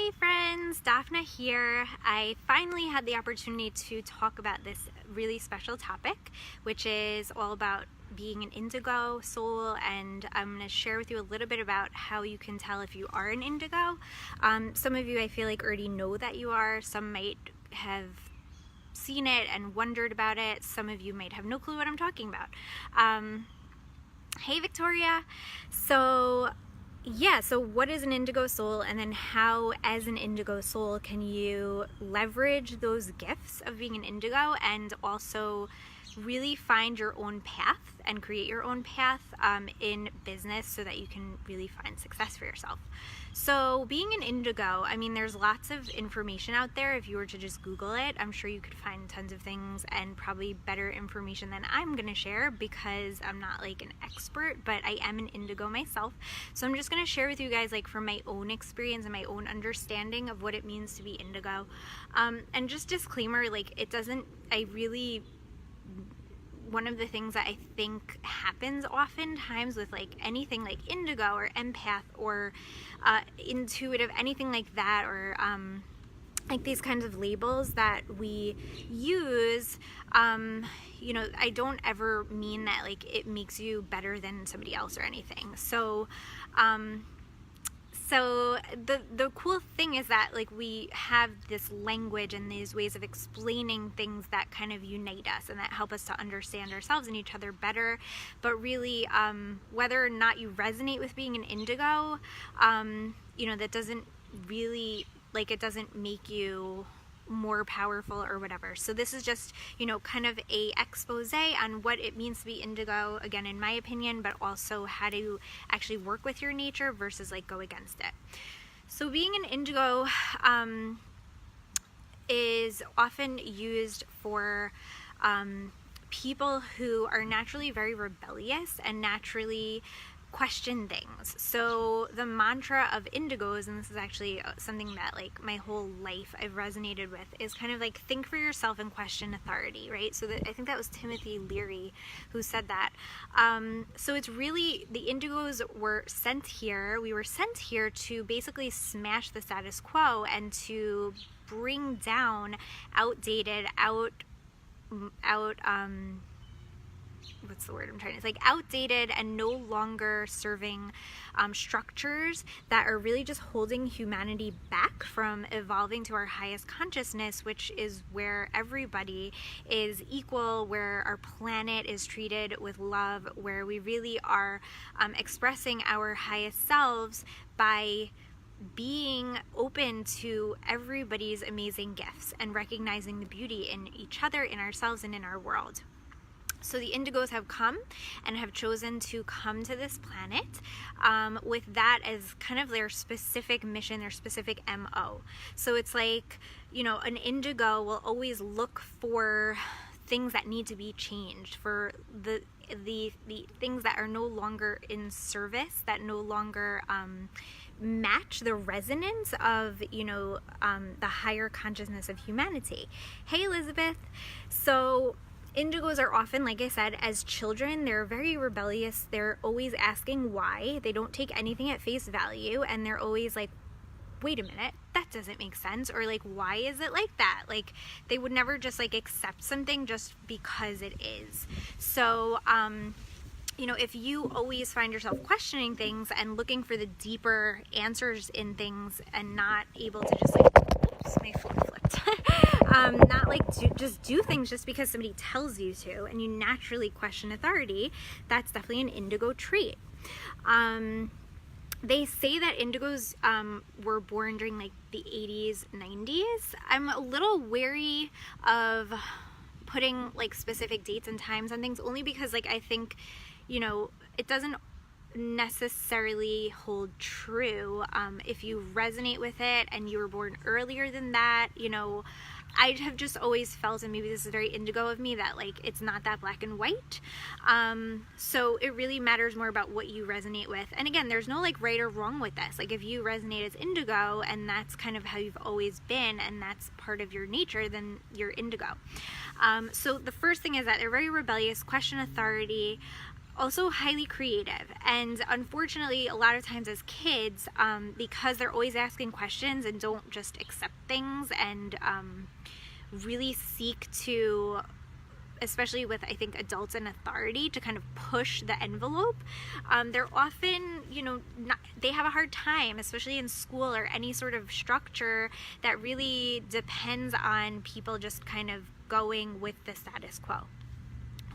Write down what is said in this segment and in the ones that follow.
Hey friends, Daphna here. I finally had the opportunity to talk about this really special topic, which is all about being an indigo soul, and I'm going to share with you a little bit about how you can tell if you are an indigo. Some of you I feel like already know that you are. Some might have seen it and wondered about it. Some of you might have no clue what I'm talking about. Hey Victoria. So what is an indigo soul, and then how as an indigo soul can you leverage those gifts of being an indigo and also really find your own path and create your own path in business so that you can really find success for yourself. So being an indigo, I mean, there's lots of information out there. If you were to just Google it, I'm sure you could find tons of things and probably better information than I'm going to share because I'm not like an expert, but I am an indigo myself. So I'm just going to share with you guys like from my own experience and my own understanding of what it means to be indigo. And just disclaimer, like one of the things that I think happens oftentimes with like anything like indigo or empath or intuitive, anything like that, or like these kinds of labels that we use, I don't ever mean that like it makes you better than somebody else or anything. So the cool thing is that like we have this language and these ways of explaining things that kind of unite us and that help us to understand ourselves and each other better. But really, whether or not you resonate with being an indigo, that doesn't really, like, it doesn't make you more powerful or whatever. So this is just, kind of a expose on what it means to be indigo, again, in my opinion, but also how to actually work with your nature versus like go against it. So being an indigo is often used for people who are naturally very rebellious and naturally question things. So the mantra of indigos, and this is actually something that like my whole life I've resonated with, is kind of like think for yourself and question authority, right? So I think that was Timothy Leary who said that. So it's really, the indigos were sent here, we were sent here to basically smash the status quo and to bring down outdated, what's the word I'm trying to, it's like outdated and no longer serving structures that are really just holding humanity back from evolving to our highest consciousness, which is where everybody is equal, where our planet is treated with love, where we really are expressing our highest selves by being open to everybody's amazing gifts and recognizing the beauty in each other, in ourselves, and in our world. So the indigos have come and have chosen to come to this planet with that as kind of their specific mission, their specific MO. So it's like, an indigo will always look for things that need to be changed, for the things that are no longer in service, that no longer match the resonance of, the higher consciousness of humanity. Hey Elizabeth. So indigos are often, like I said, as children, they're very rebellious. They're always asking why. They don't take anything at face value, and they're always like, wait a minute, that doesn't make sense, or like, why is it like that? Like, they would never just like accept something just because it is. So if you always find yourself questioning things and looking for the deeper answers in things and not able to just like, oops, my phone flipped. Not like just do things just because somebody tells you to, and you naturally question authority, that's definitely an indigo trait. They say that indigos were born during like the 80s, 90s. I'm a little wary of putting like specific dates and times on things, only because like I think, it doesn't necessarily hold true. If you resonate with it and you were born earlier than that, I have just always felt, and maybe this is very indigo of me, that like it's not that black and white. So it really matters more about what you resonate with. And again, there's no like right or wrong with this. Like if you resonate as indigo and that's kind of how you've always been and that's part of your nature, then you're indigo. So the first thing is that they're very rebellious, question authority, Also highly creative, and unfortunately a lot of times as kids, because they're always asking questions and don't just accept things and really seek to, especially with, I think, adults in authority, to kind of push the envelope, they're often, they have a hard time, especially in school or any sort of structure that really depends on people just kind of going with the status quo.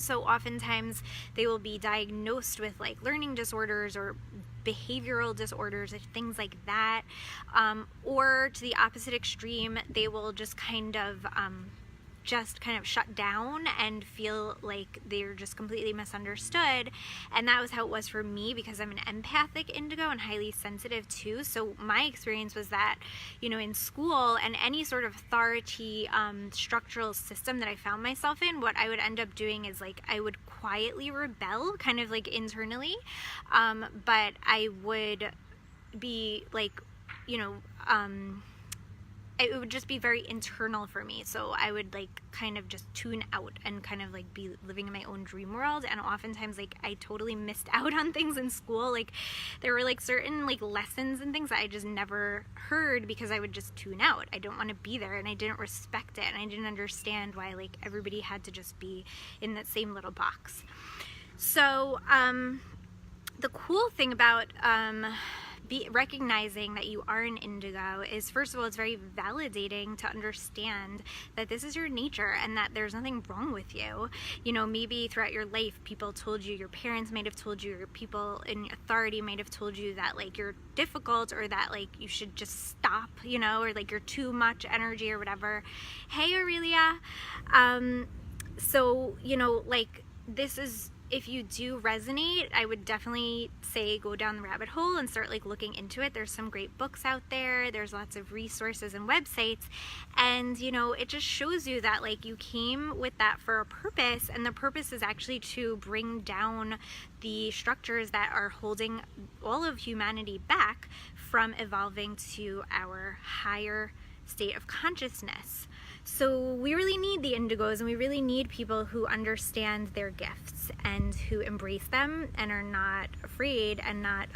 So oftentimes they will be diagnosed with like learning disorders or behavioral disorders or things like that, or to the opposite extreme, they will just kind of shut down and feel like they're just completely misunderstood. And that was how it was for me, because I'm an empathic indigo and highly sensitive too. So my experience was that, in school and any sort of authority structural system that I found myself in, what I would end up doing is like I would quietly rebel, kind of like internally, but I would be like, it would just be very internal for me. So I would like kind of just tune out and kind of like be living in my own dream world. And oftentimes like I totally missed out on things in school. Like there were like certain like lessons and things that I just never heard because I would just tune out. I don't want to be there, and I didn't respect it, and I didn't understand why like everybody had to just be in that same little box. So the cool thing about recognizing that you are an indigo is, first of all, it's very validating to understand that this is your nature and that there's nothing wrong with you. Maybe throughout your life people told you, your parents might have told you, or people in authority might have told you that like you're difficult, or that like you should just stop, or like you're too much energy or whatever. Hey Aurelia, so like this is, if you do resonate, I would definitely say go down the rabbit hole and start like looking into it. There's some great books out there. There's lots of resources and websites. And, it just shows you that like you came with that for a purpose. And the purpose is actually to bring down the structures that are holding all of humanity back from evolving to our higher state of consciousness. So we really need the indigos, and we really need people who understand their gifts and who embrace them and are not afraid and not,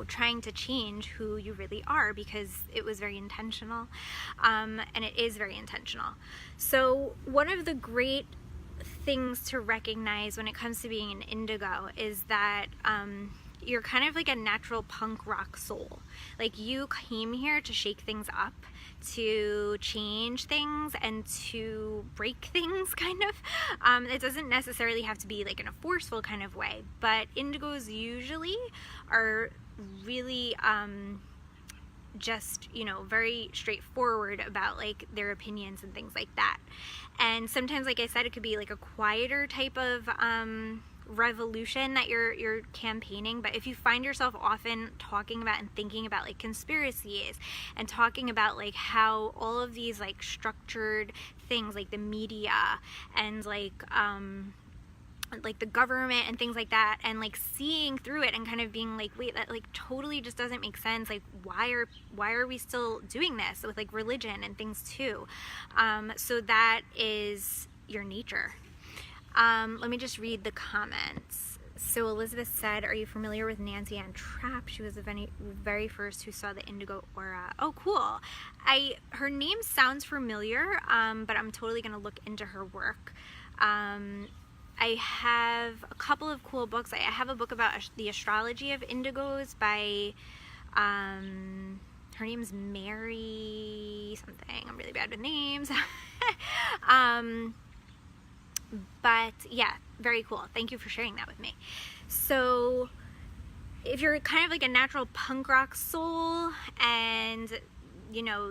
trying to change who you really are, because it was very intentional, and it is very intentional. So one of the great things to recognize when it comes to being an indigo is that you're kind of like a natural punk rock soul. Like you came here to shake things up, to change things, and to break things, kind of. It doesn't necessarily have to be like in a forceful kind of way, but indigos usually are really just very straightforward about like their opinions and things like that. And sometimes, like I said, it could be like a quieter type of revolution that you're campaigning. But if you find yourself often talking about and thinking about like conspiracies and talking about like how all of these like structured things like the media and like the government and things like that, and like seeing through it and kind of being like, wait, that like totally just doesn't make sense. Like why are we still doing this with like religion and things too? So that is your nature. Let me just read the comments. So Elizabeth said, are you familiar with Nancy Ann Trapp? She was the very first who saw the indigo aura. Oh, cool. Her name sounds familiar, but I'm totally going to look into her work. I have a couple of cool books. I have a book about the astrology of indigos by, her name's Mary something. I'm really bad with names. But yeah, very cool. Thank you for sharing that with me. So if you're kind of like a natural punk rock soul and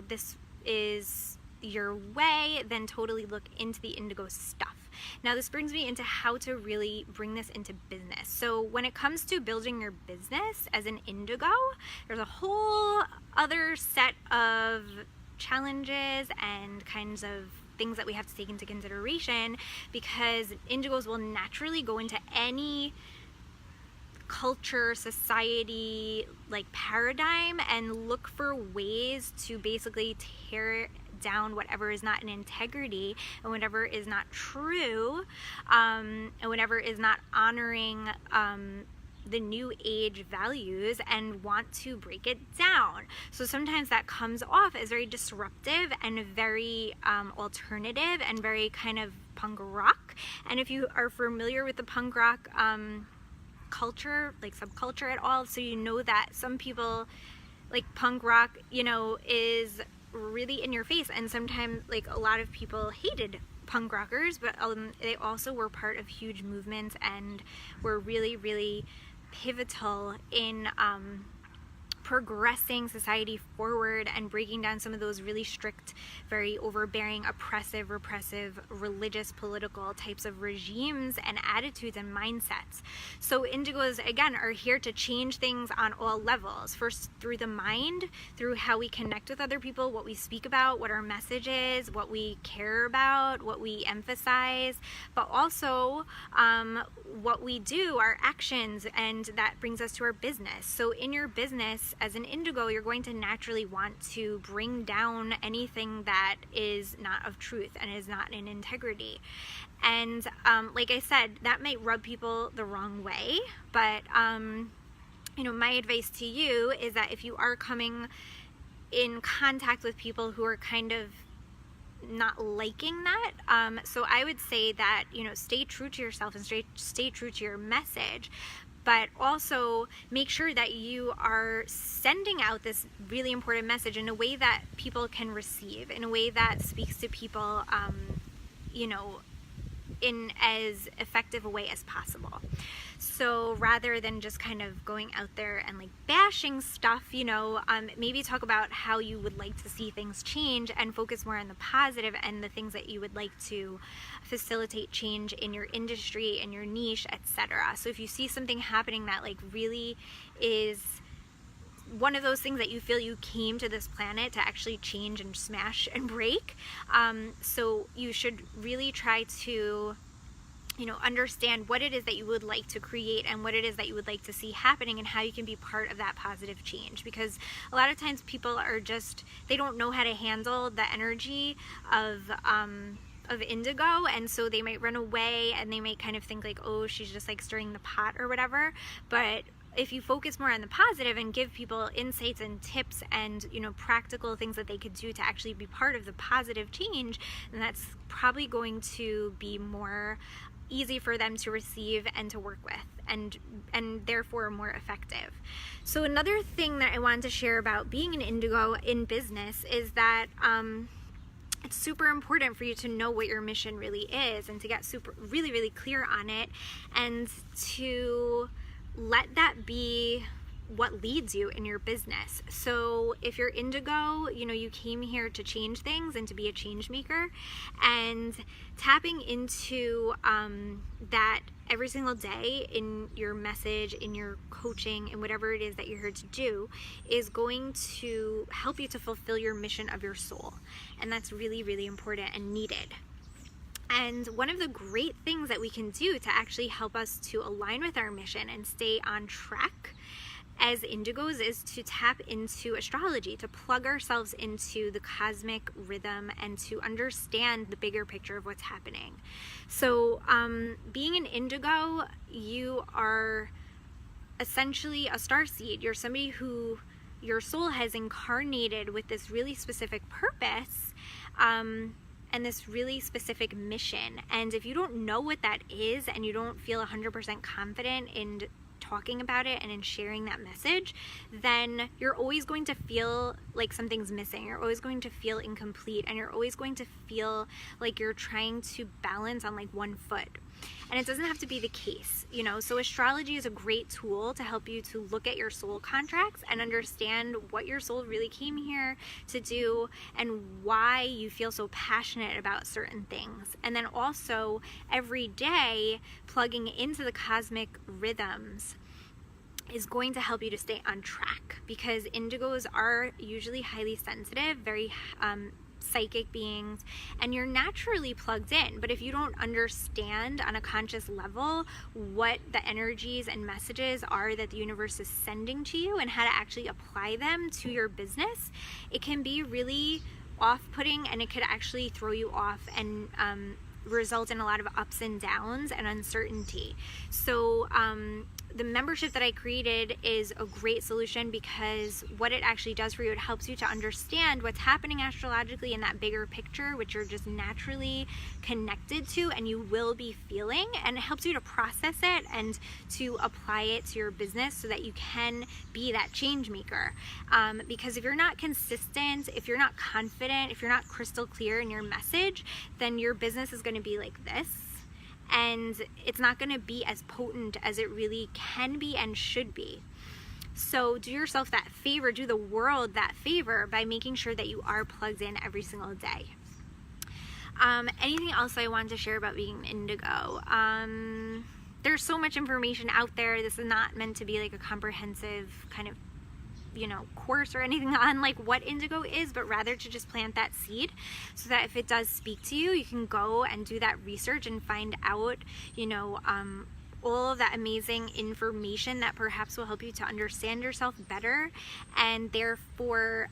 this is your way, then totally look into the indigo stuff. Now this brings me into how to really bring this into business. So when it comes to building your business as an indigo, there's a whole other set of challenges and kinds of things that we have to take into consideration, because indigos will naturally go into any culture, society, like paradigm, and look for ways to basically tear down whatever is not in integrity and whatever is not true, and whatever is not honoring the new age values, and want to break it down. So sometimes that comes off as very disruptive and very alternative and very kind of punk rock. And if you are familiar with the punk rock culture, like subculture at all, so you know that some people, like, punk rock, you know, is really in your face, and sometimes, like, a lot of people hated punk rockers, but they also were part of huge movements and were really, really pivotal in progressing society forward and breaking down some of those really strict, very overbearing, oppressive, repressive, religious, political types of regimes and attitudes and mindsets. So indigos, again, are here to change things on all levels. First, through the mind, through how we connect with other people, what we speak about, what our message is, what we care about, what we emphasize, but also what we do, our actions, and that brings us to our business. So in your business, as an indigo, you're going to naturally want to bring down anything that is not of truth and is not in integrity. And like I said, that might rub people the wrong way, but you know, my advice to you is that if you are coming in contact with people who are kind of not liking that, so I would say that, you know, stay true to yourself and stay true to your message, but also make sure that you are sending out this really important message in a way that people can receive, in a way that speaks to people, you know, in as effective a way as possible. So rather than just kind of going out there and like bashing stuff, you know, maybe talk about how you would like to see things change and focus more on the positive and the things that you would like to facilitate change in your industry, in your niche, etc. So if you see something happening that like really is one of those things that you feel you came to this planet to actually change and smash and break, so you should really try to, you know, understand what it is that you would like to create and what it is that you would like to see happening and how you can be part of that positive change. Because a lot of times people are just, they don't know how to handle the energy of indigo, and so they might run away and they might kind of think like, oh, she's just like stirring the pot or whatever. But if you focus more on the positive and give people insights and tips and, you know, practical things that they could do to actually be part of the positive change, then that's probably going to be more easy for them to receive and to work with, and therefore more effective. So another thing that I wanted to share about being an indigo in business is that it's super important for you to know what your mission really is and to get really, really clear on it, and to let that be what leads you in your business. So if you're indigo, you know, you came here to change things and to be a change maker, and tapping into that every single day in your message, in your coaching, and whatever it is that you're here to do is going to help you to fulfill your mission of your soul. And that's really, really important and needed. And one of the great things that we can do to actually help us to align with our mission and stay on track as indigos is to tap into astrology, to plug ourselves into the cosmic rhythm and to understand the bigger picture of what's happening. So being an indigo, you are essentially a starseed. You're somebody who your soul has incarnated with this really specific purpose, and this really specific mission. And if you don't know what that is and you don't feel 100% confident in talking about it and in sharing that message, then you're always going to feel like something's missing. You're always going to feel incomplete, and you're always going to feel like you're trying to balance on like one foot. And it doesn't have to be the case, you know. So astrology is a great tool to help you to look at your soul contracts and understand what your soul really came here to do and why you feel so passionate about certain things. And then also every day plugging into the cosmic rhythms is going to help you to stay on track, because indigos are usually highly sensitive, very psychic beings, and you're naturally plugged in. But if you don't understand on a conscious level what the energies and messages are that the universe is sending to you and how to actually apply them to your business, it can be really off-putting, and it could actually throw you off and result in a lot of ups and downs and uncertainty. So the membership that I created is a great solution, because what it actually does for you, it helps you to understand what's happening astrologically in that bigger picture, which you're just naturally connected to and you will be feeling, and it helps you to process it and to apply it to your business so that you can be that change maker. Because if you're not consistent, if you're not confident, if you're not crystal clear in your message, then your business is going to be like this, and it's not going to be as potent as it really can be and should be. So do yourself that favor, do the world that favor by making sure that you are plugged in every single day. Anything else I wanted to share about being indigo? There's so much information out there. This is not meant to be like a comprehensive kind of course or anything on like what indigo is, but rather to just plant that seed so that if it does speak to you, you can go and do that research and find out, all of that amazing information that perhaps will help you to understand yourself better, and therefore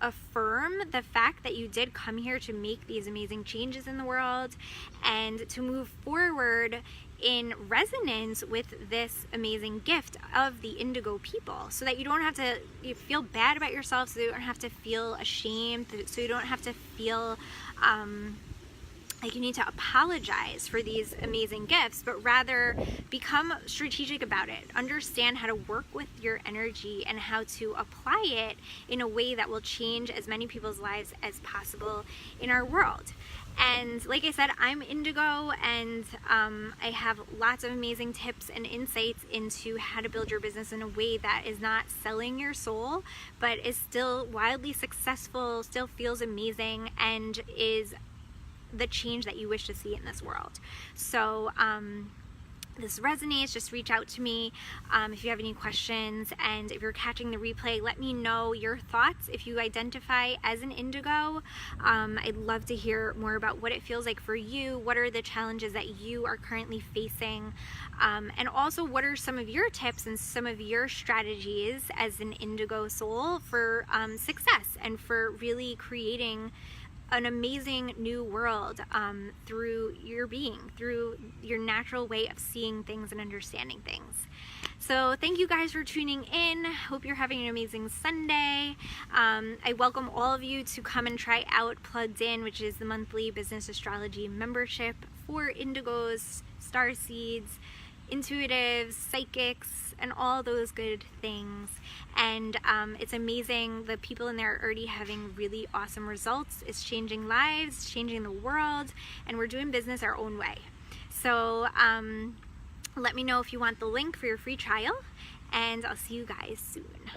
affirm the fact that you did come here to make these amazing changes in the world and to move forward in resonance with this amazing gift of the indigo people, so that you don't have to feel bad about yourself, so you don't have to feel ashamed, so you don't have to feel like you need to apologize for these amazing gifts, but rather become strategic about it. Understand how to work with your energy and how to apply it in a way that will change as many people's lives as possible in our world. And like I said, I'm indigo, and I have lots of amazing tips and insights into how to build your business in a way that is not selling your soul, but is still wildly successful, still feels amazing, and is the change that you wish to see in this world. So this resonates, just reach out to me if you have any questions, and if you're catching the replay, let me know your thoughts. If you identify as an indigo, I'd love to hear more about what it feels like for you. What are the challenges that you are currently facing, and also what are some of your tips and some of your strategies as an indigo soul for success and for really creating an amazing new world through your being, through your natural way of seeing things and understanding things. So thank you guys for tuning in. Hope you're having an amazing Sunday. I welcome all of you to come and try out Plugged In, which is the monthly business astrology membership for indigos, starseeds, intuitives, psychics, and all those good things. And it's amazing. The people in there are already having really awesome results. It's changing lives, changing the world, and we're doing business our own way. So let me know if you want the link for your free trial, and I'll see you guys soon.